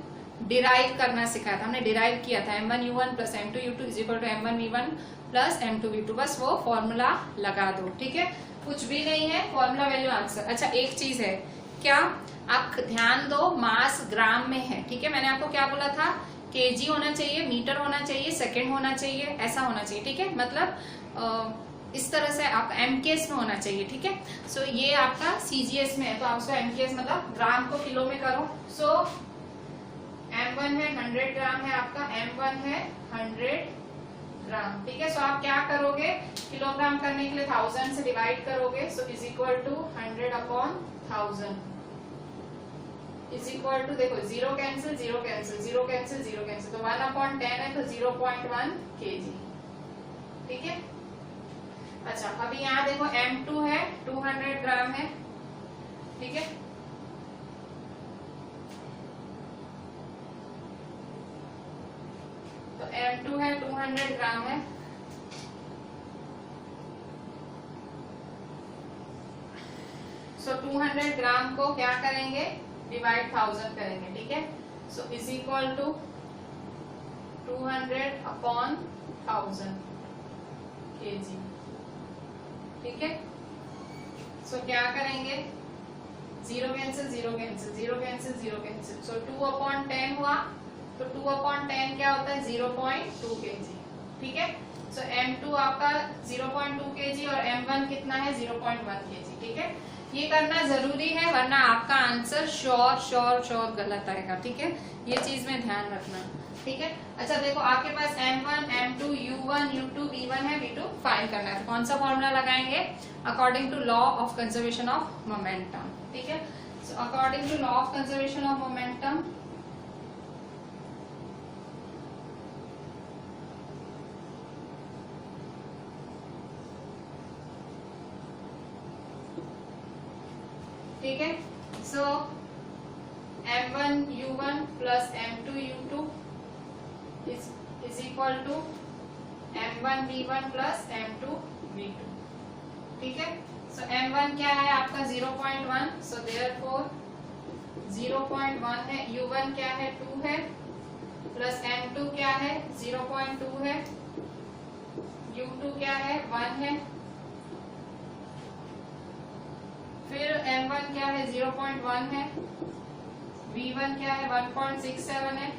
derive करना सिखाया था, हमने डिराइव किया था m1u1 plus m2u2 is equal to m1v1 plus m2v2। बस वो फॉर्मूला लगा दो, ठीक है, कुछ भी नहीं है, फॉर्मूला वैल्यू आंसर। अच्छा एक चीज है, क्या आप ध्यान दो, मास ग्राम में है, ठीक है। मैंने आपको क्या बोला था? केजी होना चाहिए, मीटर होना चाहिए, सेकंड होना चाहिए, ऐसा होना चाहिए, ठीक है। मतलब इस तरह से आप एमकेएस में होना चाहिए, ठीक है। सो ये आपका सीजीएस में है, तो आप उसको एमकेएस मतलब ग्राम को किलो में करो। सो m1 है 100 ग्राम है आपका, m1 है 100 ग्राम, ठीक है। सो आप क्या करोगे? किलोग्राम करने के लिए 1000 से डिवाइड करोगे, so is equal to 100 upon 1000 is equal to, देखो zero cancel, zero cancel, zero cancel, zero cancel, तो 1 अपॉन 10 है, तो 0.1 kg, ठीक है। अच्छा अभी यहाँ देखो m2 है 200 ग्राम है, ठीक है। तो m2 है 200 ग्राम है, सो 200 ग्राम को क्या करेंगे? डिवाइड 1000 करेंगे, ठीक है। So is equal to 200 upon 1000 kg, ठीक है। सो क्या करेंगे? Zero cancel, zero cancel, zero cancel, zero cancel, so 2 upon 10 हुआ, तो 2 अपॉन 10 क्या होता है? 0.2 kg, ठीक है। सो m2 आपका 0.2 kg और m1 कितना है? 0.1 kg, ठीक है। ये करना जरूरी है, वरना आपका आंसर श्योर गलत आएगा, ठीक है। ये चीज में ध्यान रखना, ठीक है। अच्छा देखो आपके पास m1, m2, u1, u2, v1 है, v2 फाइंड करना है। कौन सा फॉर्मूला लगाएंगे? According to law of conservation of momentum, ठीक है। So according to law of conservation of momentum ठीक है। So m1 u1 plus m2 u2 is equal to m1 v1 plus m2 v2, ठीक है। सो m1 क्या है आपका? 0.1, so therefore 0.1 है, u1 क्या है? 2 है, प्लस m2 क्या है? 0.2 है, u2 क्या है? 1 है, फिर m1 क्या है? 0.1 है, v1 क्या है? 1.67 है,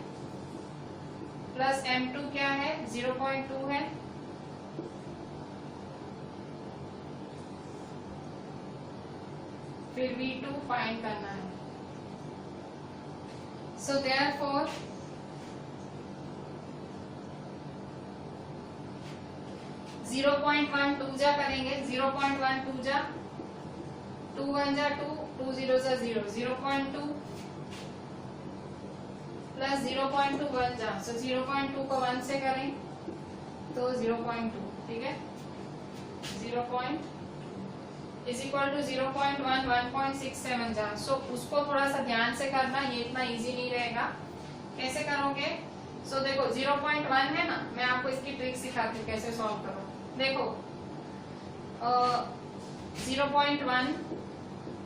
प्लस m2 क्या है? 0.2 है, फिर v2 फाइंड करना है। सो देयरफॉर जीरो पॉइंट 1 2 जा करेंगे, 0.1 2 जा, 2 1 जा 2, 2 0 जा 0, 0.2 प्लस 0.2 1 जा, सो 0.2 को 1 से करें तो 0.2, ठीक है। 0 इज इक्वल टू 0.1 1.67 जा, सो उसको थोड़ा सा ध्यान से करना, ये इतना इजी नहीं रहेगा। कैसे करोगे? सो देखो 0.1 है ना, मैं आपको इसकी ट्रिक सिखाती हूँ कैसे सॉल्व करो। देखो 0.1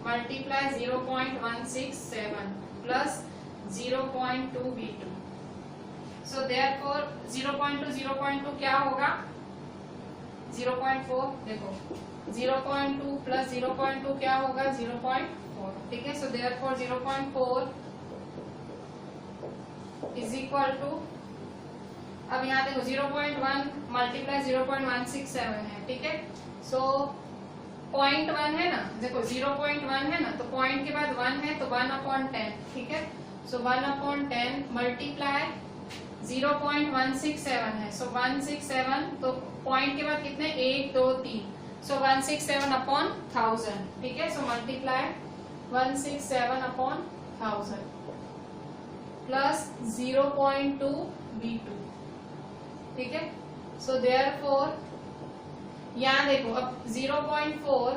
multiply 0.167 plus 0.2 v2, so therefore 0.2 क्या होगा? 0.4, देखो 0.2 प्लस 0.2 क्या होगा? 0.4, ठीक है। So therefore 0.4 is equal to, अब यहाँ देखो 0.1 मल्टीप्लाई 0.167 है, ठीक है। सो 0.1 है ना, देखो 0.1 है ना, तो पॉइंट के बाद 1 है, तो 1/10, ठीक है। सो 1/10 मल्टीप्लाई 0.167 है, सो 167, तो पॉइंट के बाद कितने? 1 2 3, सो 167/1000, ठीक है। सो मल्टीप्लाई 167/1000 प्लस 0.2 v2, ठीक है। सो देयरफॉर यहाँ देखो अब 0.4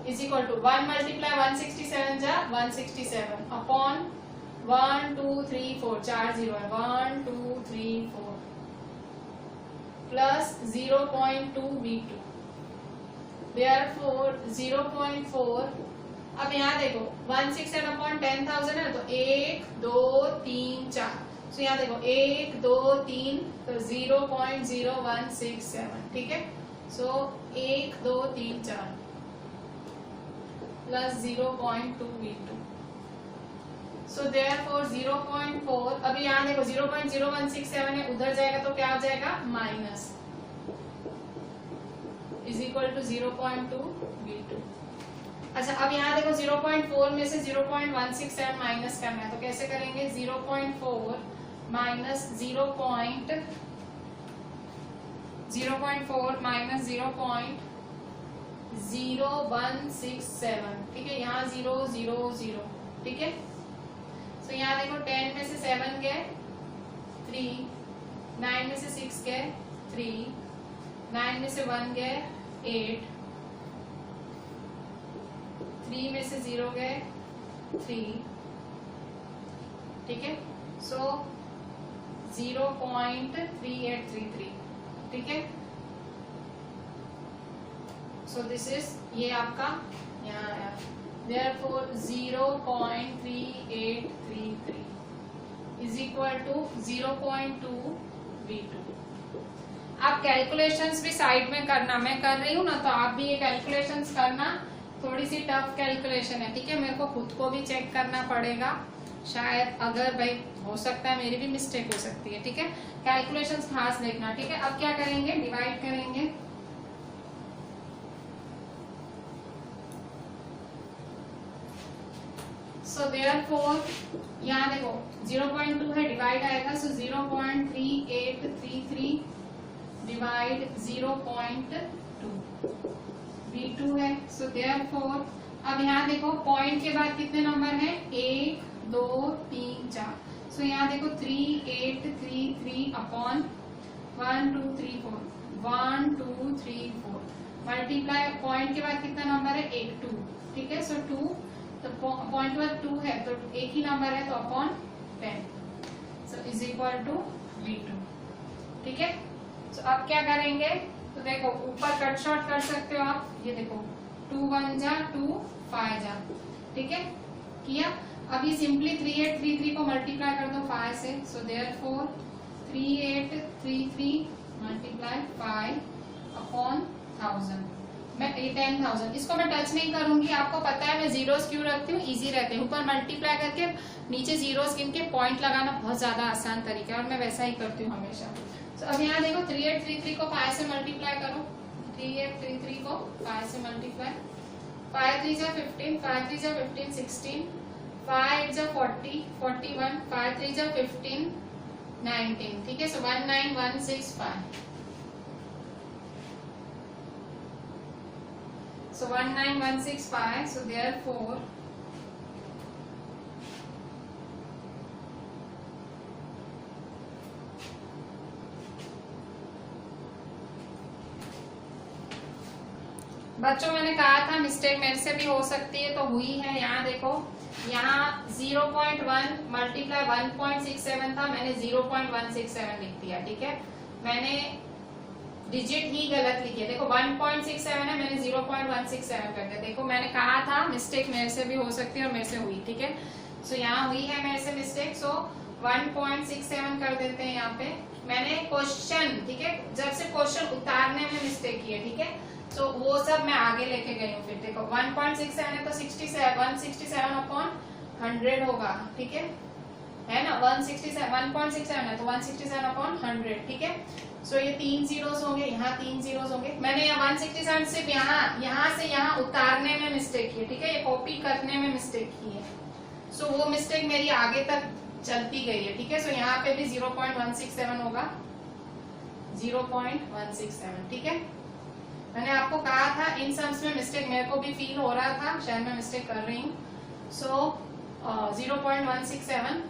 इज इक्वल टू 1 मल्टीप्लाई 167 जा 167 अपॉन 1 2 3 4 4 0 है 1 2 3 4 प्लस 0.2 v2, देयरफॉर 0.4 अब यहाँ देखो 167 अपॉन 10,000 है तो 1 2 3 4, तो यहाँ देखो 1 2 3 तो 0.0167, ठीक है। सो 1 2 3 4 प्लस 0.2 V2, सो देयरफॉर 0.4, अभी यहाँ देखो 0.0167 है, उधर जाएगा तो क्या हो जाएगा minus, is equal to 0.2 V2। अच्छा अब यहाँ देखो 0.4 में से 0.167 माइनस करना है, तो कैसे करेंगे, 0.4 माइनस 0.4 माइनस 0.0167, ठीक है, यहाँ 0 0 0, ठीक है। तो यहाँ देखो 10 में से 7 गए 3, 9 में से 6 गए 3, 9 में से 1 गए 8, 3 में से 0 गए 3, ठीक है। सो 0.3833, ठीक है। सो दिस इज, ये आपका यहाँ आया, therefore 0.3833 is equal to 0.2 V2। आप कैलकुलेशंस भी साइड में करना, मैं कर रही हूँ ना, तो आप भी ये कैलकुलेशंस करना, थोड़ी सी टफ कैलकुलेशन है, ठीक है। मेरे को खुद को भी चेक करना पड़ेगा, शायद अगर भाई हो सकता है मेरी भी मिस्टेक हो सकती है, ठीक है। कैलकुलेशंस खास देखना, ठीक है। अब क्या करेंगे, डिवाइड करेंगे, सो देयरफॉर यहाँ देखो 0.2 है, डिवाइड आएगा, सो 0.3833 डिवाइड 0.2 V2 है। सो देयरफॉर अब यहाँ देखो पॉइंट के बाद कितने नंबर हैं, 1 2 3 4, सो यहाँ देखो 3833 अपॉन 1 2 3 4, 1 2 3 4 मल्टीप्लाई, पॉइंट के बाद कितना नंबर है, 1 2, ठीक है। सो 2, तो पॉइंट के बाद 2 है तो एक ही नंबर है, तो upon 10, so is equal to V2, ठीक है। सो अब क्या करेंगे, तो देखो ऊपर कट शॉर्ट कर सकते हो आप, ये देखो 2 1 जा 2 5 जा, ठीक है, किया। अभी सिंपली 3833 को मल्टीप्लाई कर दो 5 से, सो देयरफॉर 3833 मल्टीप्लाई 5 अपॉन 1000, मैं 10,000, इसको मैं टच नहीं करूंगी, आपको पता है मैं जीरोस क्यों रखती हूँ, इजी रहते हैं, ऊपर मल्टीप्लाई करके नीचे जीरोस गिन के पॉइंट लगाना बहुत ज्यादा आसान तरीका है, और मैं वैसा ही करती हूँ हमेशा। तो अब यहाँ देखो 3833 को 5 से मल्टीप्लाई करो, 3833 को 5 से मल्टीप्लाई, 5 3 जा 15, 5 3 जा 15 16, 5 8 जा 40 41, 5 3 जा 15 19, ठीक है। सो 19165, so 19165, so therefore बच्चों मैंने कहा था मिस्टेक मेरे से भी हो सकती है, तो हुई है। यहाँ देखो, यहाँ 0.1 मल्टीप्लाई 1.67 था, मैंने 0.167 लिख दिया, ठीक है। मैंने डिजिट ही गलत लिखी है, देखो 1.67 है, मैंने 0.167 कर दिया। देखो मैंने कहा था मिस्टेक मेरे से भी हो सकती है, और मेरे से हुई, ठीक है। सो यहाँ हुई है मेरे से मिस्टेक, सो 1.67 कर देते हैं यहाँ पे। मैंने क्वेश्चन, ठीक है, जब से क्वेश्चन उतारने में मिस्टेक की है, ठीक है, तो वो सब मैं आगे लेके गई हूँ। फिर देखो 1.67 है तो 167 अपॉन 100 होगा, ठीक है ना, 1.67 है तो 167 अपॉन 100, ठीक है। सो ये 3 जीरोस होंगे, यहाँ 3 जीरोस होंगे। मैंने यहाँ 167 सिर्फ यहाँ से यहाँ उतारने में मिस्टेक की है, ठीक है, ये कॉपी करने में मिस्टेक की है। सो वो मिस्टेक मेरी आगे तक चलती गई है, ठीक है। सो यहाँ पे भी 0.167 होगा, 0.167, ठीक है। मैंने आपको कहा था इन सम्स में मिस्टेक मेरे को भी फील हो रहा था, शायद मैं मिस्टेक कर रही हूँ। सो 0.167,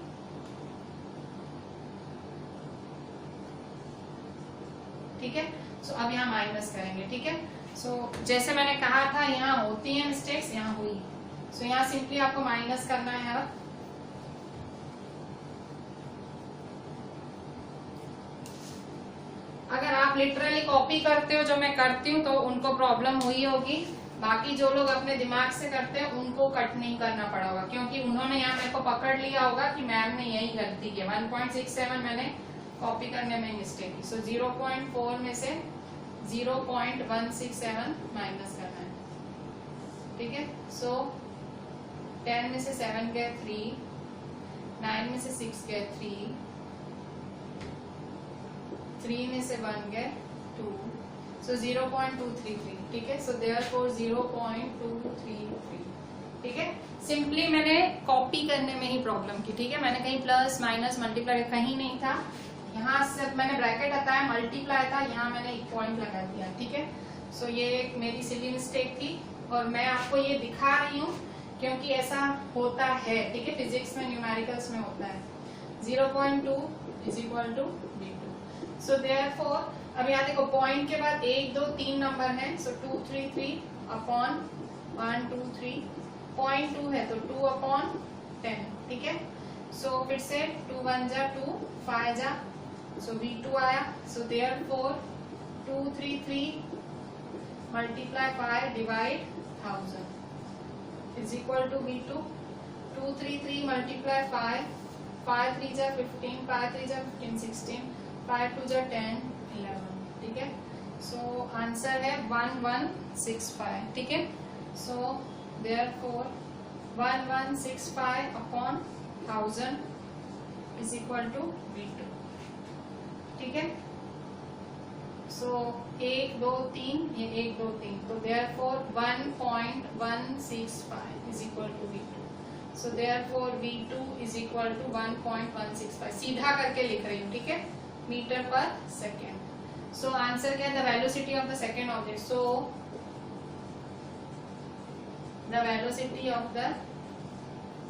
ठीक है। सो अब यहाँ माइनस करेंगे, ठीक है। सो जैसे मैंने कहा था यहाँ होती है मिस्टेक्स, यहाँ हुई। सो यहाँ सिंपली आपको माइनस करना है। अब अगर आप लिटरली कॉपी करते हो जो मैं करती हूँ तो उनको प्रॉब्लम हुई होगी, बाकी जो लोग अपने दिमाग से करते हैं उनको कट नहीं करना पड़ा होगा, क्योंकि उन्होंने यहाँ मेरे को पकड़ लिया होगा कि मैम ने यही गलती की। 1.67 मैंने कॉपी करने में मिस्टेक की। सो 0.4 में से 0.167 माइनस करना है, ठीक है। सो 10 में से 7 गए 3, 9 में से 6 गए 3, 3 में से 1 गए 2, सो 0.233, ठीक है। सो देयरफॉर 0.233, ठीक है। सिंपली मैंने कॉपी करने में ही प्रॉब्लम की, ठीक है। मैंने कहीं प्लस माइनस मल्टीप्लाई कहीं नहीं था, यहाँ सिर्फ मैंने ब्रैकेट हटाया, मल्टीप्लाई था, यहाँ मैंने एक पॉइंट लगा दिया, ठीक है। सो ये एक मेरी सिली मिस्टेक थी और मैं आपको ये दिखा रही हूँ क्योंकि ऐसा होता है, ठीक है। फिजिक्स में न्यूमेरिकल्स में होता है। 0.2 is equal to V2। So therefore अब यहाँ देखो पॉइंट के बाद 1 2 3 नंबर है, सो 2 3 3 अपॉन 1 2 3, 0.2 है तो 2 अपॉन 10, ठीक है। सो फिर से 2 1 जा 2, 5 जा, सो V2 आया। So therefore 233 multiply 5 divide 1000 is equal to V2। 233 multiply 5, 5 3 जा 15, 5 3 जा 15 16, 5 2 जा 10 11, ठीक है। सो आंसर है 1165, ठीक है। So therefore 1165 upon 1000 is equal to V2, ठीक है। सो 1 2 3, ये 1 2 3, तो therefore 1.165 is equal to V2। So therefore V2 is equal to 1.165, सीधा करके लिख रही हूँ, ठीक है, मीटर पर सेकेंड। सो आंसर क्या है, the velocity of the second object. So the velocity of the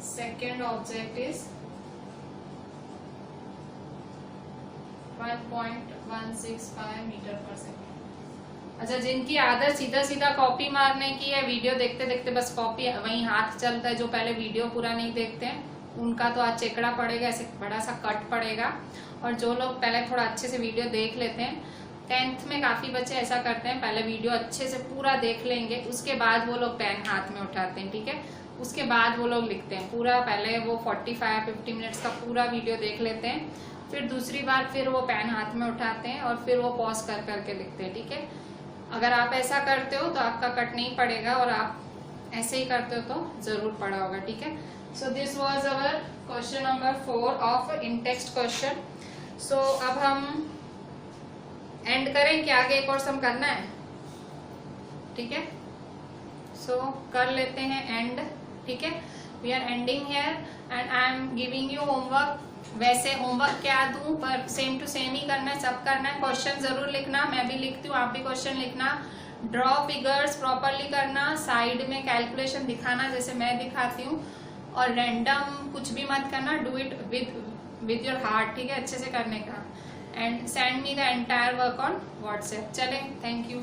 second object is 1.165 metre per second. अच्छा, जिनकी आदत सीधा सीधा कॉपी मारने की है, वीडियो देखते देखते बस कॉपी वहीं हाथ चलता है, जो पहले वीडियो पूरा नहीं देखते हैं उनका तो आज चेकड़ा पड़ेगा, ऐसे बड़ा सा कट पड़ेगा। और जो लोग पहले थोड़ा अच्छे से वीडियो देख लेते हैं, 10th में काफी बच्चे ऐसा करते हैं, पहले वीडियो अच्छे से पूरा देख लेंगे, उसके बाद वो लोग पेन हाथ में उठाते हैं, ठीक है। उसके बाद वो लोग लिखते हैं पूरा, पहले वो 45-50 मिनट्स का पूरा वीडियो देख लेते हैं, फिर दूसरी बार फिर वो पेन हाथ में उठाते हैं और फिर वो पॉज कर करके लिखते हैं, ठीक है। अगर आप ऐसा करते हो तो आपका कट नहीं पड़ेगा, और आप ऐसे ही करते हो तो जरूर पड़ा होगा, ठीक है। So this was our question number 4 of in text question. So अब हम एंड करें कि आगे एक और सम करना है, ठीक है। सो कर लेते हैं एंड, ठीक है। We are ending here and I am giving you homework. वैसे होमवर्क क्या दूं, पर सेम टू सेम ही करना है, सब करना है। क्वेश्चन जरूर लिखना, मैं भी लिखती हूँ, आप भी क्वेश्चन लिखना। ड्रॉ फिगर्स प्रॉपरली करना, साइड में कैलकुलेशन दिखाना जैसे मैं दिखाती हूँ, और रैंडम कुछ भी मत करना, do it with your heart, ठीक है, अच्छे से करने का। And send me the entire work on WhatsApp. चलें, थैंक यू।